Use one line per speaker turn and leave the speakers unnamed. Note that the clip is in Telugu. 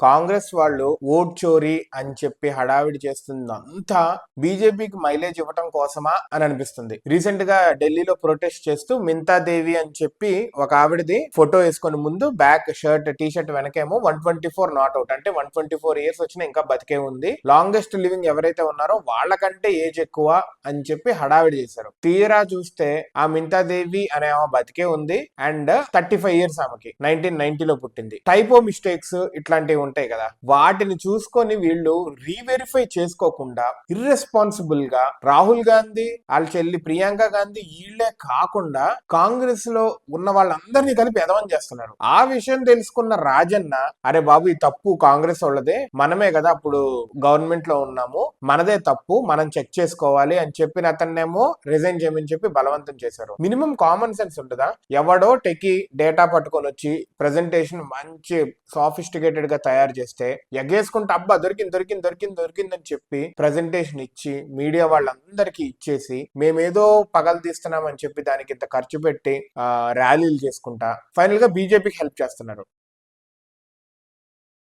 కాంగ్రెస్ వాళ్ళు ఓట్ చోరీ అని చెప్పి హడావిడి చేస్తుందంతా బీజేపీకి మైలేజ్ ఇవ్వటం కోసమా అని అనిపిస్తుంది. రీసెంట్ గా ఢిల్లీలో ప్రొటెస్ట్ చేస్తూ మింతా దేవి అని చెప్పి ఒక ఆవిడది ఫోటో వేసుకొని ముందు బ్యాక్ షర్ట్ టీ షర్ట్ వెనకేమో 124 నాట్ అవుట్, అంటే 124 ఇయర్స్ వచ్చినా ఇంకా బతికే ఉంది, లాంగెస్ట్ లివింగ్ ఎవరైతే ఉన్నారో వాళ్ళకంటే ఏజ్ ఎక్కువ అని చెప్పి హడావిడి చేశారు. తీరా చూస్తే ఆ మింతా దేవి అనే ఆమె బతికే ఉంది అండ్ 35 ఇయర్స్ ఆమెకి 1990లో పుట్టింది. టైపో మిస్టేక్స్ ఇట్లాంటివి ఉంటాయి కదా, వాటిని చూసుకొని వీళ్ళు రీవెరిఫై చేసుకోకుండా ఇర్రెస్పాన్సిబుల్ గా రాహుల్ గాంధీ వాళ్ళ చెల్లి ప్రియాంక గాంధీ వీళ్లే కాకుండా కాంగ్రెస్ లో ఉన్న వాళ్ళందరినీ కలిపి ఎదవం చేస్తున్నారు. ఆ విషయం తెలుసుకున్న రాజన్న, అరే బాబు ఈ తప్పు కాంగ్రెస్ వాళ్ళదే, మనమే కదా అప్పుడు గవర్నమెంట్ లో ఉన్నాము, మనదే తప్పు, మనం చెక్ చేసుకోవాలి అని చెప్పిన అతన్నేమో రిజైన్ చేయమని చెప్పి బలవంతం చేశారు. మినిమం కామన్ సెన్స్ ఉంటుందా? ఎవడో టెకి డేటా పట్టుకొని వచ్చి ప్రెజెంటేషన్ మంచి సాఫిస్టికేటెడ్ గా తయారు చేస్తే ఎగేసుకుంటే అబ్బా దొరికింది దొరికింది దొరికింది దొరికింది అని చెప్పి ప్రెజెంటేషన్ ఇచ్చి మీడియా వాళ్ళందరికీ ఇచ్చేసి మేమేదో పగలు తీస్తున్నామని చెప్పి దానికి ఇంత ఖర్చు పెట్టి ర్యాలీలు చేసుకుంటా ఫైనల్ గా బీజేపీకి హెల్ప్ చేస్తున్నారు.